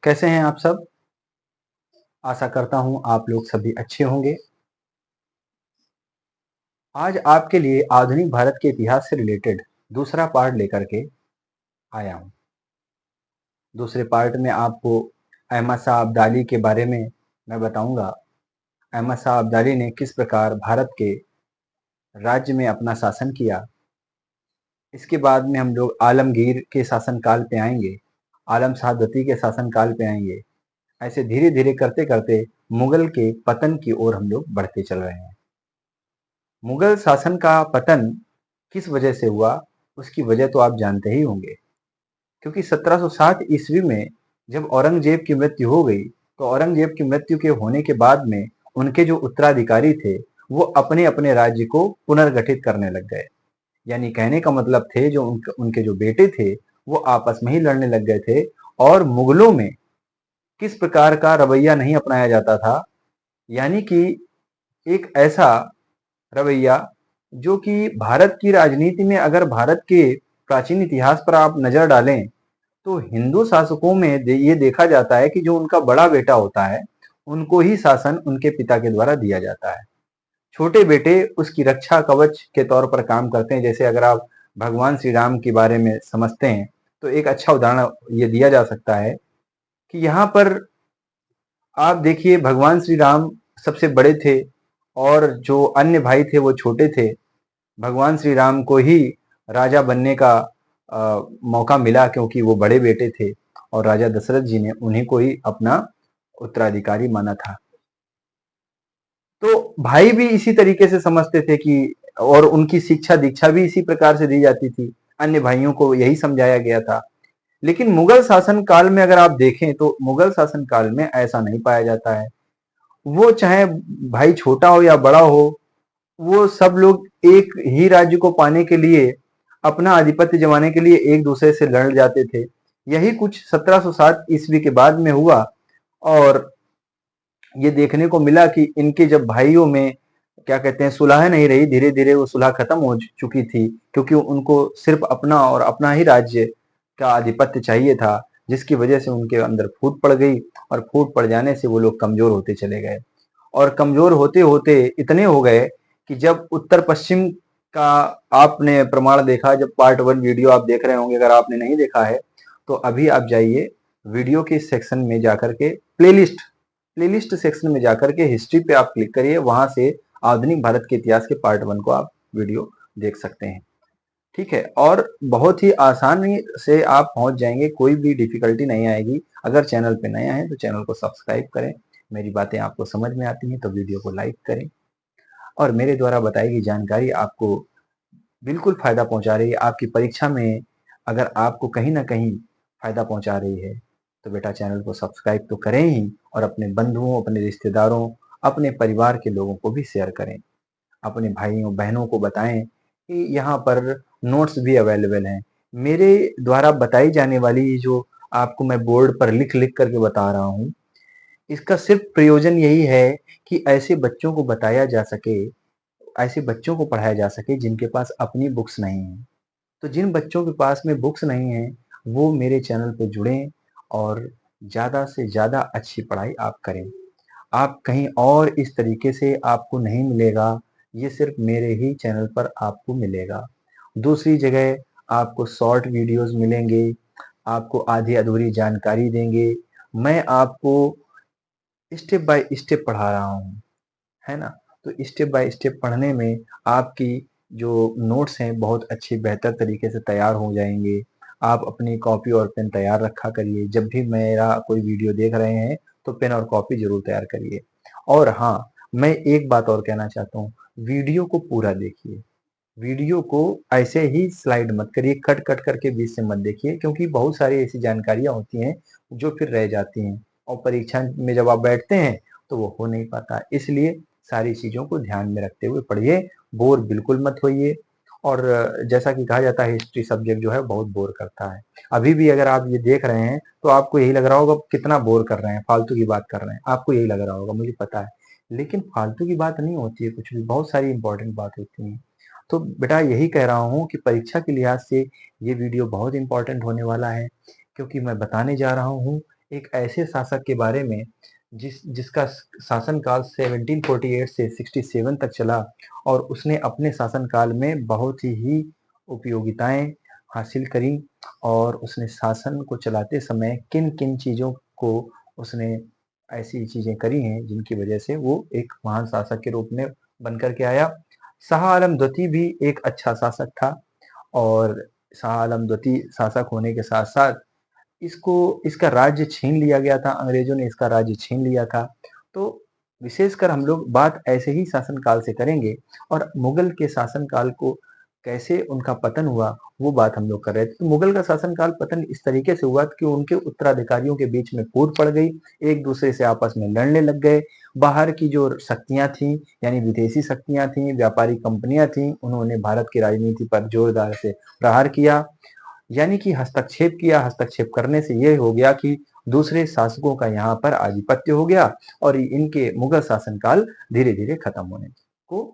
कैसे हैं आप सब? आशा करता हूँ आप लोग सभी अच्छे होंगे। आज आपके लिए आधुनिक भारत के इतिहास से रिलेटेड दूसरा पार्ट लेकर के आया हूँ। दूसरे पार्ट में आपको अहमद शाह अब्दाली के बारे में मैं बताऊंगा। अहमद शाह अब्दाली ने किस प्रकार भारत के राज्य में अपना शासन किया। इसके बाद में हम लोग आलमगीर के शासनकाल पे आएंगे, आलम शाह द्वितीय के शासनकाल पे आएंगे। ऐसे धीरे धीरे करते करते मुगल के पतन की ओर हम लोग बढ़ते चल रहे हैं। मुगल शासन का पतन किस वजह से हुआ, उसकी वजह तो आप जानते ही होंगे। क्योंकि 1707 ईस्वी में जब औरंगजेब की मृत्यु हो गई, तो औरंगजेब की मृत्यु के होने के बाद में उनके जो उत्तराधिकारी थे वो अपने अपने राज्य को पुनर्गठित करने लग गए। यानी कहने का मतलब थे जो उनके जो बेटे थे वो आपस में ही लड़ने लग गए थे। और मुगलों में किस प्रकार का रवैया नहीं अपनाया जाता था, यानी कि एक ऐसा रवैया जो कि भारत की राजनीति में, अगर भारत के प्राचीन इतिहास पर आप नजर डालें तो हिंदू शासकों में ये देखा जाता है कि जो उनका बड़ा बेटा होता है उनको ही शासन उनके पिता के द्वारा दिया जाता है। छोटे बेटे उसकी रक्षा कवच के तौर पर काम करते हैं। जैसे अगर आप भगवान श्री राम के बारे में समझते हैं तो एक अच्छा उदाहरण ये दिया जा सकता है कि यहाँ पर आप देखिए भगवान श्री राम सबसे बड़े थे और जो अन्य भाई थे वो छोटे थे। भगवान श्री राम को ही राजा बनने का मौका मिला क्योंकि वो बड़े बेटे थे और राजा दशरथ जी ने उन्हीं को ही अपना उत्तराधिकारी माना था। तो भाई भी इसी तरीके से समझते थे कि, और उनकी शिक्षा दीक्षा भी इसी प्रकार से दी जाती थी। अन्य भाइयों को यही समझाया गया था। लेकिन मुगल शासन काल में अगर आप देखें तो मुगल शासन काल में ऐसा नहीं पाया जाता है। वो चाहे भाई छोटा हो या बड़ा हो, वो सब लोग एक ही राज्य को पाने के लिए, अपना आधिपत्य जमाने के लिए एक दूसरे से लड़ जाते थे। यही कुछ 1707 ईस्वी के बाद में हुआ और ये देखने को मिला कि इनके जब भाइयों में क्या कहते हैं सुलह नहीं रही, धीरे धीरे वो सुलह खत्म हो चुकी थी क्योंकि उनको सिर्फ अपना और अपना ही राज्य का आधिपत्य चाहिए था, जिसकी वजह से उनके अंदर फूट पड़ गई और फूट पड़ जाने से वो लोग कमजोर होते चले गए। और कमजोर होते होते इतने हो गए कि जब उत्तर पश्चिम का आपने प्रमाण देखा, जब पार्ट 1 वीडियो आप देख रहे होंगे, अगर आपने नहीं देखा है तो अभी आप जाइए वीडियो के सेक्शन में जाकर के प्लेलिस्ट सेक्शन में जाकर के हिस्ट्री पे आप क्लिक करिए। वहां से आधुनिक भारत के इतिहास के पार्ट 1 को आप वीडियो देख सकते हैं। ठीक है, और बहुत ही आसानी से आप पहुंच जाएंगे, कोई भी डिफिकल्टी नहीं आएगी। अगर चैनल पे नया है तो चैनल को सब्सक्राइब करें, मेरी बातें आपको समझ में आती हैं तो वीडियो को लाइक करें, और मेरे द्वारा बताई गई जानकारी आपको बिल्कुल फायदा पहुंचा रही है। आपकी परीक्षा में अगर आपको कहीं ना कहीं फायदा पहुंचा रही है तो बेटा चैनल को सब्सक्राइब तो करें ही, और अपने बंधुओं, अपने रिश्तेदारों, अपने परिवार के लोगों को भी शेयर करें। अपने भाइयों बहनों को बताएं कि यहाँ पर नोट्स भी अवेलेबल हैं। मेरे द्वारा बताई जाने वाली जो आपको मैं बोर्ड पर लिख लिख करके बता रहा हूँ, इसका सिर्फ प्रयोजन यही है कि ऐसे बच्चों को बताया जा सके, ऐसे बच्चों को पढ़ाया जा सके जिनके पास अपनी बुक्स नहीं है। तो जिन बच्चों के पास में बुक्स नहीं है वो मेरे चैनल पे जुड़ें और ज़्यादा से ज़्यादा अच्छी पढ़ाई आप करें। आप कहीं और इस तरीके से आपको नहीं मिलेगा, ये सिर्फ मेरे ही चैनल पर आपको मिलेगा। दूसरी जगह आपको शॉर्ट वीडियोस मिलेंगे, आपको आधी अधूरी जानकारी देंगे। मैं आपको स्टेप बाय स्टेप पढ़ा रहा हूँ, है ना। तो स्टेप बाय स्टेप पढ़ने में आपकी जो नोट्स हैं बहुत अच्छी बेहतर तरीके से तैयार हो जाएंगे। आप अपनी कॉपी और पेन तैयार रखा करिए। जब भी मेरा कोई वीडियो देख रहे हैं तो पेन और कॉपी जरूर तैयार करिए। और हाँ, मैं एक बात और कहना चाहता हूँ, वीडियो को पूरा देखिए। वीडियो को ऐसे ही स्लाइड मत करिए, कट कट करके बीच से मत देखिए, क्योंकि बहुत सारी ऐसी जानकारियां होती हैं जो फिर रह जाती हैं और परीक्षा में जब आप बैठते हैं तो वो हो नहीं पाता। इसलिए सारी चीजों को ध्यान में रखते हुए पढ़िए, बोर बिल्कुल मत होइए। और जैसा कि कहा जाता है हिस्ट्री सब्जेक्ट जो है बहुत बोर करता है। अभी भी अगर आप ये देख रहे हैं तो आपको यही लग रहा होगा कितना बोर कर रहे हैं, फालतू की बात कर रहे हैं, आपको यही लग रहा होगा, मुझे पता है। लेकिन फालतू की बात नहीं होती है कुछ भी, बहुत सारी इंपॉर्टेंट बात होती है। तो बेटा यही कह रहा हूँ कि परीक्षा के लिहाज से ये वीडियो बहुत इंपॉर्टेंट होने वाला है, क्योंकि मैं बताने जा रहा हूँ एक ऐसे शासक के बारे में जिसका शासनकाल 1748 से 67 तक चला और उसने अपने शासनकाल में बहुत ही उपयोगिताएं हासिल करी और उसने शासन को चलाते समय किन किन चीजों को उसने ऐसी चीजें करी हैं जिनकी वजह से वो एक महान शासक के रूप में बनकर के आया। शाह आलम द्वितीय भी एक अच्छा शासक था और शाह आलम द्वितीय शासक होने के साथ साथ इसको इसका राज्य छीन लिया गया था, अंग्रेजों ने इसका राज्य छीन लिया था। तो विशेषकर हम लोग बात ऐसे ही शासनकाल से करेंगे और मुगल के शासनकाल को कैसे उनका पतन हुआ वो बात हम लोग कर रहे थे। तो मुगल का शासनकाल पतन इस तरीके से हुआ कि उनके उत्तराधिकारियों के बीच में फूट पड़ गई, एक दूसरे से आपस में लड़ने लग गए। बाहर की जो शक्तियां थी यानी विदेशी शक्तियां थी, व्यापारी कंपनियां थी, उन्होंने भारत की राजनीति पर जोरदार से प्रहार किया यानी कि हस्तक्षेप किया। हस्तक्षेप करने से यह हो गया कि दूसरे शासकों का यहाँ पर आधिपत्य हो गया और इनके मुगल शासनकाल धीरे धीरे खत्म होने को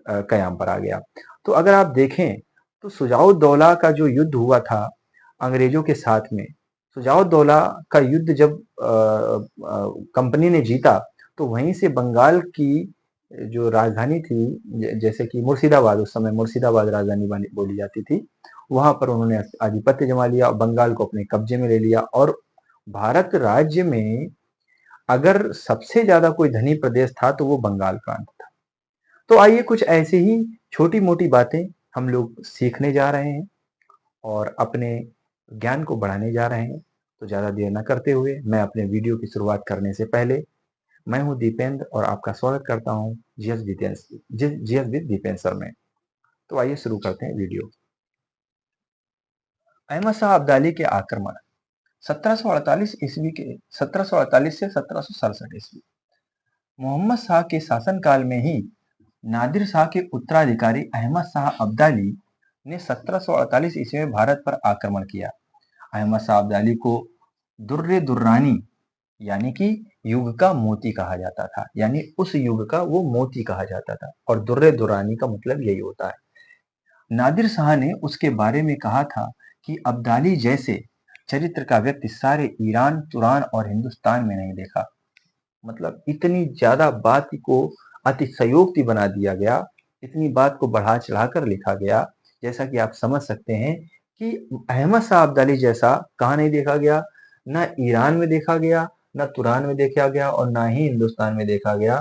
कयाम पर आ गया। तो अगर आप देखें तो सुजाउद्दौला का जो युद्ध हुआ था अंग्रेजों के साथ में, सुजाउद्दौला का युद्ध जब कंपनी ने जीता तो वहीं से बंगाल की जो राजधानी थी जैसे कि मुर्शिदाबाद, उस समय मुर्शिदाबाद राजधानी बोली जाती थी, वहां पर उन्होंने आधिपत्य जमा लिया, बंगाल को अपने कब्जे में ले लिया और भारत राज्य में अगर सबसे ज्यादा कोई धनी प्रदेश था तो वो बंगाल प्रांत था। तो आइए कुछ ऐसे ही छोटी मोटी बातें हम लोग सीखने जा रहे हैं और अपने ज्ञान को बढ़ाने जा रहे हैं। तो ज्यादा देर न करते हुए मैं अपने वीडियो की शुरुआत करने से पहले मैं हूं दीपेंद्र और आपका स्वागत करता हूं जीएस विद दीपेंद्र सर में। तो आइए शुरू करते हैं वीडियो। अहमद शाह अब्दाली के आक्रमण 1748 ईस्वी के 1748 से 1767 ईस्वी। मोहम्मद शाह के शासनकाल में ही नादिर शाह के उत्तराधिकारी अहमद शाह अब्दाली ने 1748 ईस्वी में भारत पर आक्रमण किया। अहमद शाह अब्दाली को दुर्रे दुर्रानी यानी कि युग का मोती कहा जाता था, यानी उस युग का वो मोती कहा जाता था और दुर्रे दुर्रानी का मतलब यही होता है। नादिर शाह ने उसके बारे में कहा था कि अब्दाली जैसे चरित्र का व्यक्ति सारे ईरान, तुरान और हिंदुस्तान में नहीं देखा। मतलब इतनी ज्यादा बात को अतिशयोक्ति बना दिया गया, इतनी बात को बढ़ा चढ़ाकर लिखा गया, जैसा कि आप समझ सकते हैं कि अहमद शाह अब्दाली जैसा कहाँ नहीं देखा गया, ना ईरान में देखा गया, ना तुरान में देखा गया और ना ही हिंदुस्तान में देखा गया।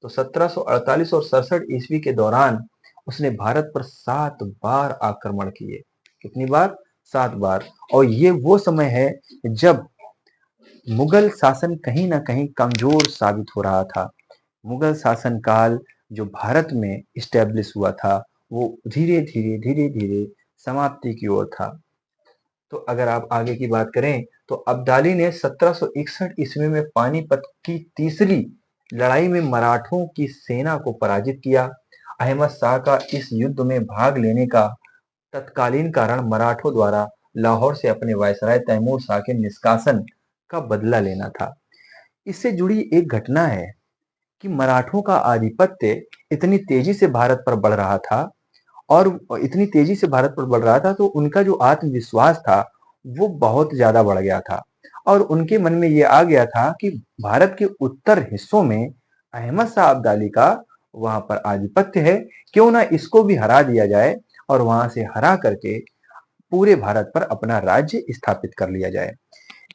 तो 1748 और 67 ईस्वी के दौरान उसने भारत पर 7 बार आक्रमण किए। कितनी बार? 7 बार। और ये वो समय है जब मुगल शासन कहीं ना कहीं कमजोर साबित हो रहा था। मुगल शासन काल जो भारत में इस्टेब्लिश हुआ था वो धीरे धीरे समाप्ति की ओर था। तो अगर आप आगे की बात करें तो अब्दाली ने 1761 ईस्वी में पानीपत की तीसरी लड़ाई में मराठों की सेना को पराजित किया। अहमद शाह का इस युद्ध में भाग लेने का तत्कालीन कारण मराठों द्वारा लाहौर से अपने वायसराय तैमूर शाह के निष्कासन का बदला लेना था। इससे जुड़ी एक घटना है कि मराठों का आधिपत्य इतनी तेजी से भारत पर बढ़ रहा था और इतनी तेजी से भारत पर बढ़ रहा था तो उनका जो आत्मविश्वास था वो बहुत ज्यादा बढ़ गया था और उनके मन में ये आ गया था कि भारत के उत्तर हिस्सों में अहमद शाह अब्दाली का वहां पर आधिपत्य है, क्यों ना इसको भी हरा दिया जाए और वहां से हरा करके पूरे भारत पर अपना राज्य स्थापित कर लिया जाए।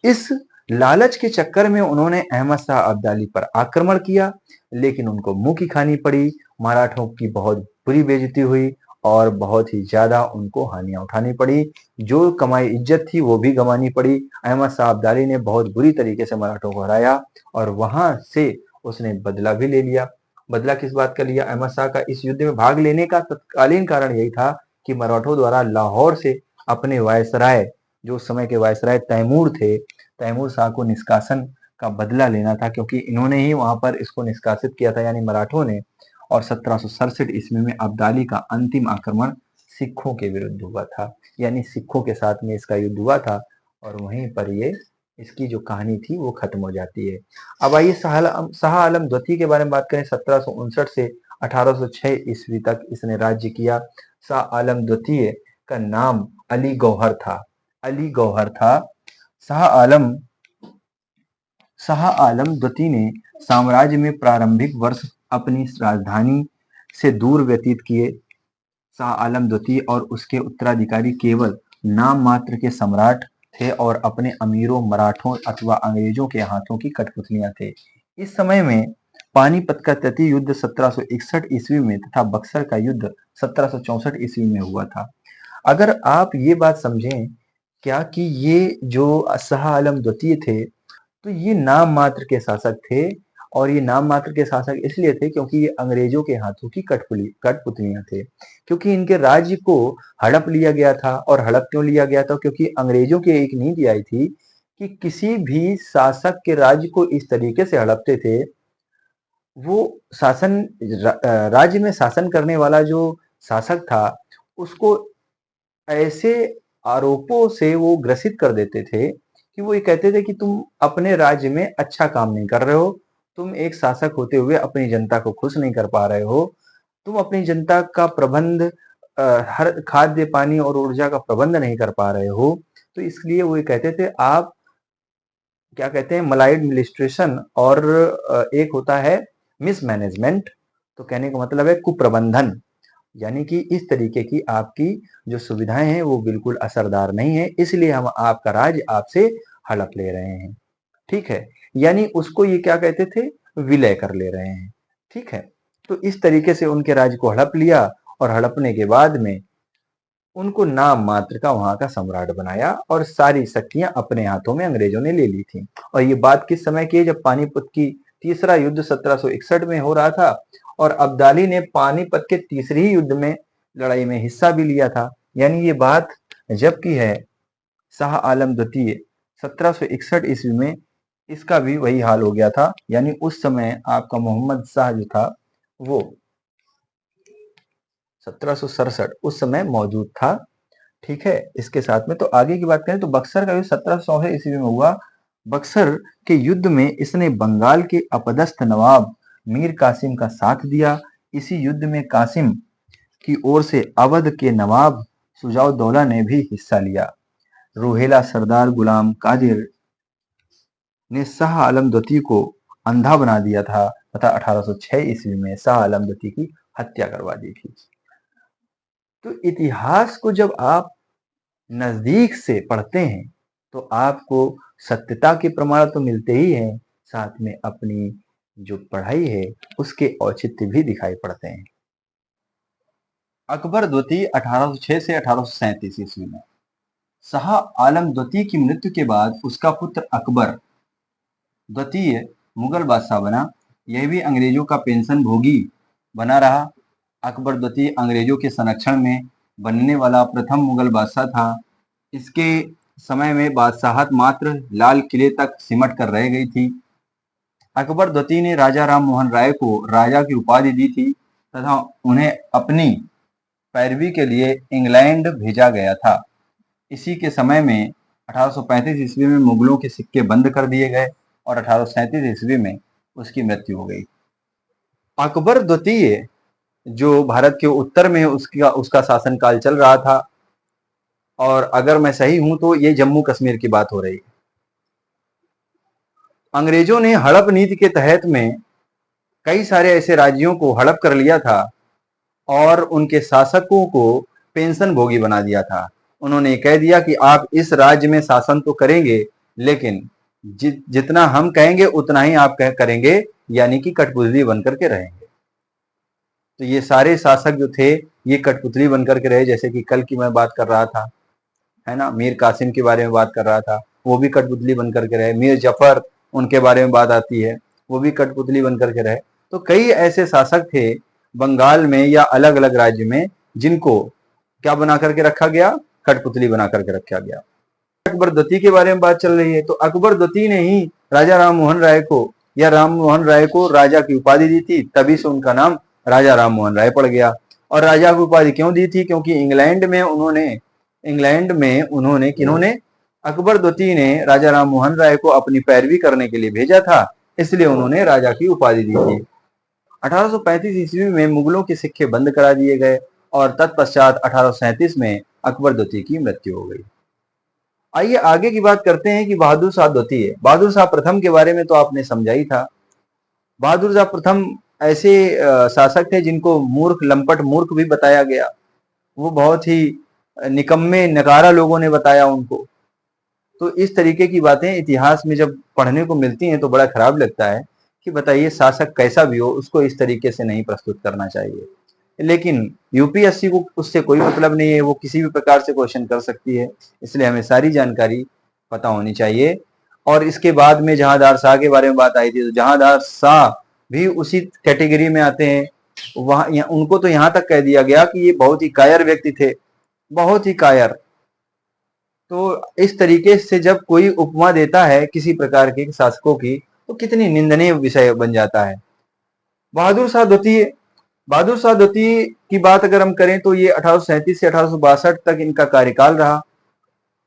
इस लालच के चक्कर में उन्होंने अहमद शाह अब्दाली पर आक्रमण किया, लेकिन उनको मुंह की खानी पड़ी, मराठों की बहुत बुरी बेइज्जती हुई और बहुत ही ज्यादा उनको हानियां उठानी पड़ी। जो कमाई इज्जत थी वो भी गंवानी पड़ी। अहमद शाह अब्दाली ने बहुत बुरी तरीके से मराठों को हराया और वहां से उसने बदला भी ले लिया। बदला किस बात का लिया? अहमद शाह का इस युद्ध में भाग लेने का तत्कालीन कारण यही था कि मराठों द्वारा लाहौर से अपने वायसराय, जो उस समय के वायसराय तैमूर थे, तैमूर शाह को निष्कासन का बदला लेना था, क्योंकि इन्होंने ही वहां पर इसको निष्कासित किया था यानी मराठों ने। और 1767 ईस्वी में अब्दाली का अंतिम आक्रमण सिखों के विरुद्ध हुआ था, यानी सिखों के साथ में इसका युद्ध हुआ था और वहीं पर ये इसकी जो कहानी थी वो खत्म हो जाती है। अब आइए शाह आलम द्वितीय के बारे में बात करें। 1759 से 1806 ईस्वी तक इसने राज्य किया। शाह आलम द्वितीय का नाम अली गौहर था। अली गौहर था। शाह आलम शाह आलम द्वितीय ने साम्राज्य में प्रारंभिक वर्ष अपनी राजधानी से दूर व्यतीत किए। शाह आलम द्वितीय और उसके उत्तराधिकारी केवल नाम मात्र के सम्राट थे और अपने अमीरों, मराठों अथवा अंग्रेजों के हाथों की कठपुतलियां थे। इस समय में पानीपत का तटीय युद्ध 1761 ईस्वी में तथा बक्सर का युद्ध 1764 ईस्वी में हुआ था। अगर आप ये बात समझें क्या कि ये जो शाह आलम द्वितीय थे, तो ये नाम मात्र के शासक थे और ये नाम मात्र के शासक इसलिए थे क्योंकि ये अंग्रेजों के हाथों की कठपुतलियां थे, क्योंकि इनके राज्य को हड़प लिया गया था। और हड़प क्यों लिया गया था? क्योंकि अंग्रेजों की एक नीति आई थी कि किसी भी शासक के राज्य को इस तरीके से हड़पते थे, वो राज्य में शासन करने वाला जो शासक था उसको ऐसे आरोपों से वो ग्रसित कर देते थे कि वो ये कहते थे कि तुम अपने राज्य में अच्छा काम नहीं कर रहे हो, तुम एक शासक होते हुए अपनी जनता को खुश नहीं कर पा रहे हो, तुम अपनी जनता का प्रबंध हर खाद्य पानी और ऊर्जा का प्रबंध नहीं कर पा रहे हो। तो इसलिए वो ये कहते थे आप क्या कहते हैं मलाइड एडमिनिस्ट्रेशन और एक होता है मिसमैनेजमेंट। तो कहने का मतलब है कुप्रबंधन, यानी कि इस तरीके की आपकी जो सुविधाएं हैं वो बिल्कुल असरदार नहीं है, इसलिए हम आपका राज्य आपसे हड़प ले रहे हैं। ठीक है, यानी उसको ये क्या कहते थे, विलय कर ले रहे हैं। ठीक है, तो इस तरीके से उनके राज्य को हड़प लिया और हड़पने के बाद में उनको नाम मात्र का वहां का सम्राट बनाया और सारी शक्तियां अपने हाथों में अंग्रेजों ने ले ली थी। और ये बात किस समय की है? जब पानीपत की तीसरा युद्ध 1761 में हो रहा था और अब्दाली ने पानीपत के तीसरे ही युद्ध में लड़ाई में हिस्सा भी लिया था। यानी ये बात जब की है शाह आलम द्वितीय 1761 ईस्वी में, इसका भी वही हाल हो गया था। यानी उस समय आपका मोहम्मद शाह जो था वो 1767 उस समय मौजूद था। ठीक है, इसके साथ में तो आगे की बात करें तो बक्सर का युद्ध 1764 ईस्वी में हुआ। बक्सर के युद्ध में इसने बंगाल के अपदस्थ नवाब मीर कासिम का साथ दिया। इसी युद्ध में कासिम की ओर से अवध के नवाब सुजाउद्दौला ने भी हिस्सा लिया। रोहेला सरदार गुलाम कादिर ने शाह आलम द्वितीय को अंधा बना दिया था तथा 1806 ईस्वी में शाह आलम द्वितीय की हत्या करवा दी थी। तो इतिहास को जब आप नजदीक से पढ़ते हैं तो आपको सत्यता के प्रमाण तो मिलते ही हैं, साथ में अपनी जो पढ़ाई है उसके औचित्य भी दिखाई पड़ते हैं। अकबर द्वितीय 1806 से 1837 ईस्वी में। शाह आलम द्वितीय की मृत्यु के बाद उसका पुत्र अकबर द्वितीय मुगल बादशाह बना। यह भी अंग्रेजों का पेंशन भोगी बना रहा। अकबर द्वितीय अंग्रेजों के संरक्षण में बनने वाला प्रथम मुगल बादशाह था। इसके समय में बादशाहत मात्र लाल किले तक सिमट कर रह गई थी। अकबर द्वितीय ने राजा राम मोहन राय को राजा की उपाधि दी थी तथा उन्हें अपनी पैरवी के लिए इंग्लैंड भेजा गया था। इसी के समय में 1835 ईस्वी में मुगलों के सिक्के बंद कर दिए गए और 1837 ईस्वी में उसकी मृत्यु हो गई। अकबर द्वितीय जो भारत के उत्तर में उसका शासनकाल चल रहा था, और अगर मैं सही हूं तो ये जम्मू कश्मीर की बात हो रही है। अंग्रेजों ने हड़प नीति के तहत में कई सारे ऐसे राज्यों को हड़प कर लिया था और उनके शासकों को पेंशन भोगी बना दिया था। उन्होंने कह दिया कि आप इस राज्य में शासन तो करेंगे, लेकिन जितना हम कहेंगे उतना ही आप करेंगे, यानी कि कठपुतली बनकर के रहेंगे। तो ये सारे शासक जो थे ये कठपुतली बनकर के रहे। जैसे कि कल की मैं बात कर रहा था, है ना, मीर कासिम के बारे में बात कर रहा था, वो भी कठपुतली बनकर के रहे। मीर जफर, उनके बारे में बात आती है, वो भी कठपुतली बनकर के रहे। तो कई ऐसे शासक थे बंगाल में या अलग अलग राज्य में जिनको क्या बना करके रखा गया, कठपुतली बना करके रखा गया। अकबर द्वितीय के बारे में बात चल रही है, तो अकबर द्वितीय ने ही राजा राम मोहन राय को या राम मोहन राय को राजा की उपाधि दी थी, तभी से उनका नाम राजा राम मोहन राय पड़ गया। और राजा की उपाधि क्यों दी थी? क्योंकि इंग्लैंड में उन्होंने किन्होंने अकबर द्वितीय ने राजा राम मोहन राय को अपनी पैरवी करने के लिए भेजा था, इसलिए उन्होंने राजा की उपाधि दी थी। 1835 ईस्वी में मुगलों के सिक्के बंद करा दिए गए और तत्पश्चात 1837 में अकबर द्वितीय की मृत्यु हो गई। आइए आगे की बात करते हैं कि बहादुर शाह द्वितीय, बहादुर शाह प्रथम के बारे में तो आपने समझा ही था। बहादुर शाह प्रथम ऐसे शासक थे जिनको मूर्ख, लंपट मूर्ख भी बताया गया। वो बहुत ही निकम्मे, नकारा लोगों ने बताया उनको। तो इस तरीके की बातें इतिहास में जब पढ़ने को मिलती हैं तो बड़ा खराब लगता है कि बताइए, शासक कैसा भी हो उसको इस तरीके से नहीं प्रस्तुत करना चाहिए। लेकिन यूपीएससी को उससे कोई मतलब नहीं है, वो किसी भी प्रकार से क्वेश्चन कर सकती है, इसलिए हमें सारी जानकारी पता होनी चाहिए। और इसके बाद में जहांदार शाह के बारे में बात आई थी, तो जहांदार शाह भी उसी कैटेगरी में आते हैं। वहां उनको तो यहां तक कह दिया गया कि ये बहुत ही कायर व्यक्ति थे, बहुत ही कायर। तो इस तरीके से जब कोई उपमा देता है किसी प्रकार के शासकों की, तो कितनी निंदनीय विषय बन जाता है। बहादुर शाह द्वितीय, बहादुर शाह द्वितीय की बात अगर हम करें तो ये 1837 से 1862 तक इनका कार्यकाल रहा।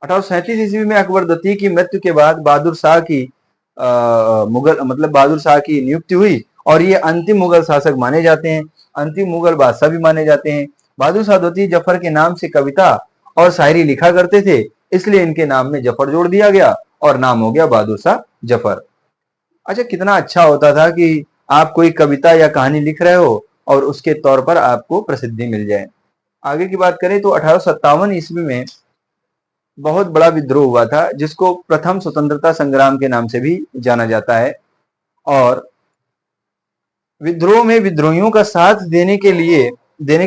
1837 ईस्वी में अकबर द्वितीय की मृत्यु के बाद बहादुर शाह की मुगल मतलब बहादुर शाह की नियुक्ति हुई और ये अंतिम मुगल शासक माने जाते हैं, अंतिम मुगल बादशाह भी माने जाते हैं। बहादुर शाह द्वितीय जफर के नाम से कविता और शायरी लिखा करते थे, इसलिए इनके नाम में जफर जोड़ दिया गया और नाम हो गया बहादुर शाह जफर। अच्छा, कितना अच्छा होता था कि आप कोई कविता या कहानी लिख रहे हो और उसके तौर पर आपको प्रसिद्धि मिल जाए। आगे की बात करें तो 1857 ईस्वी में बहुत बड़ा विद्रोह हुआ था, जिसको प्रथम स्वतंत्रता संग्राम के नाम से भी जाना जाता है। और विद्रोह में विद्रोहियों का साथ देने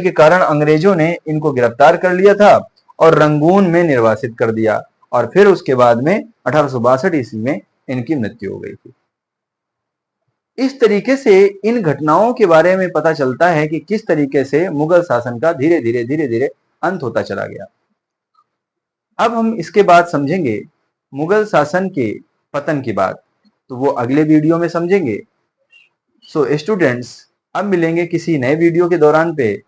के कारण अंग्रेजों ने इनको गिरफ्तार कर लिया था और रंगून में निर्वासित कर दिया, और फिर उसके बाद में 1862 ईस्वी में इनकी मृत्यु हो गई थी। इस तरीके से इन घटनाओं के बारे में पता चलता है कि किस तरीके से मुगल शासन का धीरे धीरे अंत होता चला गया। अब हम इसके बाद समझेंगे मुगल शासन के पतन की बात, तो वो अगले वीडियो में समझेंगे। सो स्टूडेंट्स, अब मिलेंगे किसी नए वीडियो के दौरान पे,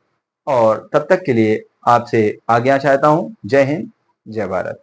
और तब तक के लिए आपसे आज्ञा चाहता हूं। जय हिंद, जय भारत।